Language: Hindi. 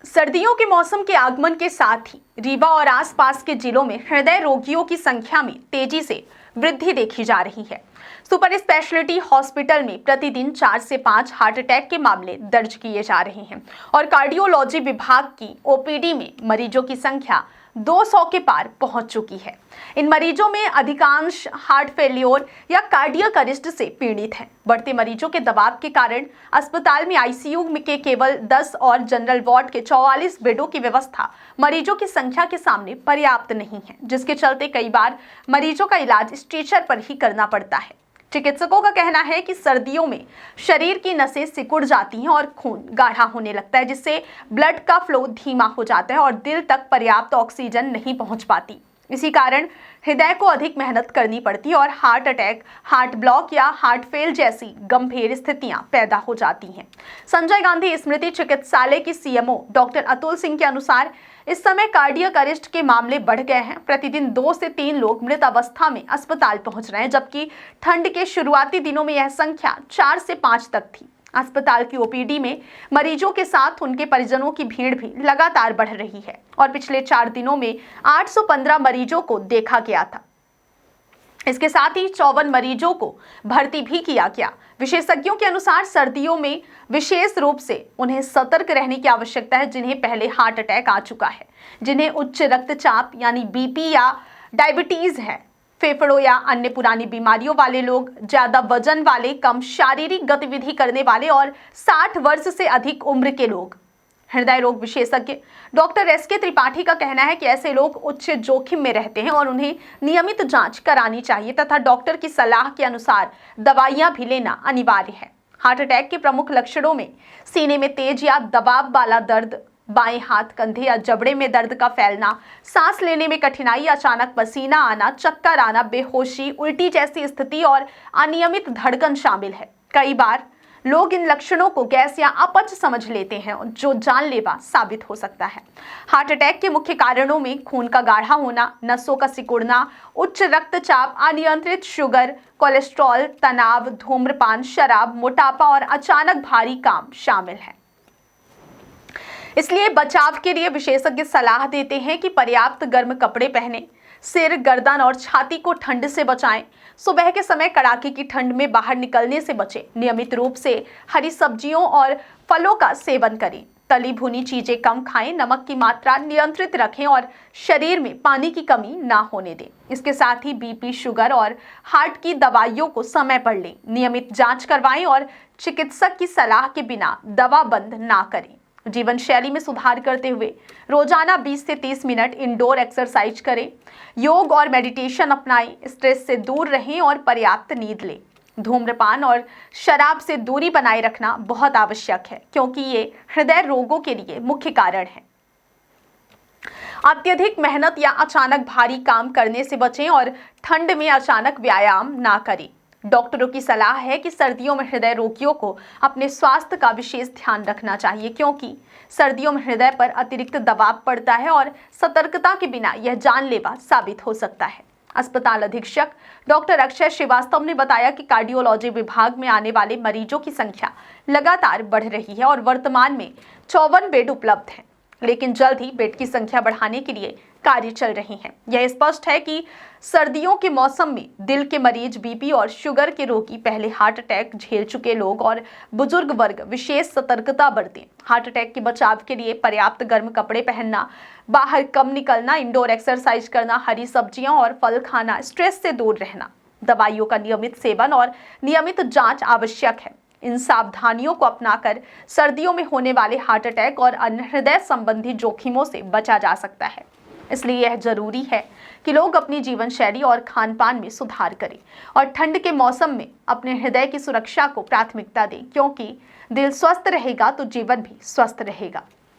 सर्दियों के मौसम के आगमन के साथ ही रीवा और आसपास के जिलों में हृदय रोगियों की संख्या में तेजी से वृद्धि देखी जा रही है। सुपर स्पेशलिटी हॉस्पिटल में प्रतिदिन 4 से 5 हार्ट अटैक के मामले दर्ज किए जा रहे हैं और कार्डियोलॉजी विभाग की ओपीडी में मरीजों की संख्या 200 के पार पहुंच चुकी है। इन मरीजों में अधिकांश हार्ट फेल्योर या कार्डियक अरेस्ट से पीड़ित हैं। बढ़ते मरीजों के दबाव के कारण अस्पताल में आईसीयू के केवल 10 और जनरल वार्ड के 44 बेडों की व्यवस्था मरीजों की संख्या के सामने पर्याप्त नहीं है, जिसके चलते कई बार मरीजों का इलाज स्ट्रेचर पर ही करना पड़ता है। चिकित्सकों का कहना है कि सर्दियों में शरीर की नसें सिकुड़ जाती हैं और खून गाढ़ा होने लगता है, जिससे ब्लड का फ्लो धीमा हो जाता है और दिल तक पर्याप्त ऑक्सीजन नहीं पहुंच पाती। इसी कारण हृदय को अधिक मेहनत करनी पड़ती है और हार्ट अटैक, हार्ट ब्लॉक या हार्ट फेल जैसी गंभीर स्थितियां पैदा हो जाती हैं। संजय गांधी स्मृति चिकित्सालय की सीएमओ डॉक्टर अतुल सिंह के अनुसार इस समय कार्डियक अरेस्ट के मामले बढ़ गए हैं। प्रतिदिन 2 से 3 लोग मृत अवस्था में अस्पताल पहुंच रहे हैं, जबकि ठंड के शुरुआती दिनों में यह संख्या 4 से 5 तक थी। अस्पताल की ओपीडी में मरीजों के साथ उनके परिजनों की भीड़ भी लगातार बढ़ रही है और पिछले 4 दिनों में 815 मरीजों को देखा गया था। इसके साथ ही 54 मरीजों को भर्ती भी किया गया। विशेषज्ञों के अनुसार सर्दियों में विशेष रूप से उन्हें सतर्क रहने की आवश्यकता है, जिन्हें पहले हार्ट अटैक आ चुका है, जिन्हें उच्च रक्तचाप यानी बीपी या डायबिटीज है, फेफड़ों या अन्य पुरानी बीमारियों वाले लोग, ज्यादा वजन वाले, कम शारीरिक गतिविधि करने वाले और 60 वर्ष से अधिक उम्र के लोग। हृदय रोग विशेषज्ञ डॉक्टर एसके त्रिपाठी का कहना है कि ऐसे लोग उच्च जोखिम में रहते हैं और उन्हें नियमित जांच करानी चाहिए तथा डॉक्टर की सलाह के अनुसार दवाइयां भी लेना अनिवार्य है। हार्ट अटैक के प्रमुख लक्षणों में सीने में तेज या दबाव वाला दर्द, बाएं हाथ, कंधे या जबड़े में दर्द का फैलना, सांस लेने में कठिनाई, अचानक पसीना आना, चक्कर आना, बेहोशी, उल्टी जैसी स्थिति और अनियमित धड़कन शामिल है। कई बार लोग इन लक्षणों को गैस या अपच समझ लेते हैं, जो जानलेवा साबित हो सकता है। हार्ट अटैक के मुख्य कारणों में खून का गाढ़ा होना, नसों का सिकुड़ना, उच्च रक्तचाप, अनियंत्रित शुगर, कोलेस्ट्रॉल, तनाव, धूम्रपान, शराब, मोटापा और अचानक भारी काम शामिल है। इसलिए बचाव के लिए विशेषज्ञ सलाह देते हैं कि पर्याप्त गर्म कपड़े पहनें, सिर, गर्दन और छाती को ठंड से बचाएं, सुबह के समय कड़ाके की ठंड में बाहर निकलने से बचें, नियमित रूप से हरी सब्जियों और फलों का सेवन करें, तली भुनी चीजें कम खाएं, नमक की मात्रा नियंत्रित रखें और शरीर में पानी की कमी ना होने दें। इसके साथ ही बीपी, शुगर और हार्ट की दवाइयों को समय पर लें, नियमित जांच करवाएं और चिकित्सक की सलाह के बिना दवा बंद ना करें। जीवन शैली में सुधार करते हुए रोजाना 20 से 30 मिनट इंडोर एक्सरसाइज करें, योग और मेडिटेशन अपनाएं, स्ट्रेस से दूर रहें और पर्याप्त नींद लें। धूम्रपान और शराब से दूरी बनाए रखना बहुत आवश्यक है, क्योंकि ये हृदय रोगों के लिए मुख्य कारण है। अत्यधिक मेहनत या अचानक भारी काम करने से बचें और ठंड में अचानक व्यायाम ना करें। डॉक्टरों की सलाह है कि सर्दियों में हृदय रोगियों को अपने स्वास्थ्य का विशेष ध्यान रखना चाहिए, क्योंकि सर्दियों में हृदय पर अतिरिक्त दबाव पड़ता है और सतर्कता के बिना यह जानलेवा साबित हो सकता है। अस्पताल अधीक्षक डॉक्टर अक्षय श्रीवास्तव ने बताया कि कार्डियोलॉजी विभाग में आने वाले मरीजों की संख्या लगातार बढ़ रही है और वर्तमान में 54 बेड उपलब्ध हैं, लेकिन जल्द ही बेड की संख्या बढ़ाने के लिए कार्य चल रहे हैं। यह स्पष्ट है कि सर्दियों के मौसम में दिल के मरीज, बीपी और शुगर के रोगी, पहले हार्ट अटैक झेल चुके लोग और बुजुर्ग वर्ग विशेष सतर्कता बरतें। हार्ट अटैक के बचाव के लिए पर्याप्त गर्म कपड़े पहनना, बाहर कम निकलना, इंडोर एक्सरसाइज करना, हरी सब्जियां और फल खाना, स्ट्रेस से दूर रहना, दवाइयों का नियमित सेवन और नियमित जांच आवश्यक है। इन सावधानियों को अपनाकर सर्दियों में होने वाले हार्ट अटैक और अन्य हृदय संबंधी जोखिमों से बचा जा सकता है। इसलिए यह जरूरी है कि लोग अपनी जीवन शैली और खान पान में सुधार करें और ठंड के मौसम में अपने हृदय की सुरक्षा को प्राथमिकता दें, क्योंकि दिल स्वस्थ रहेगा तो जीवन भी स्वस्थ रहेगा।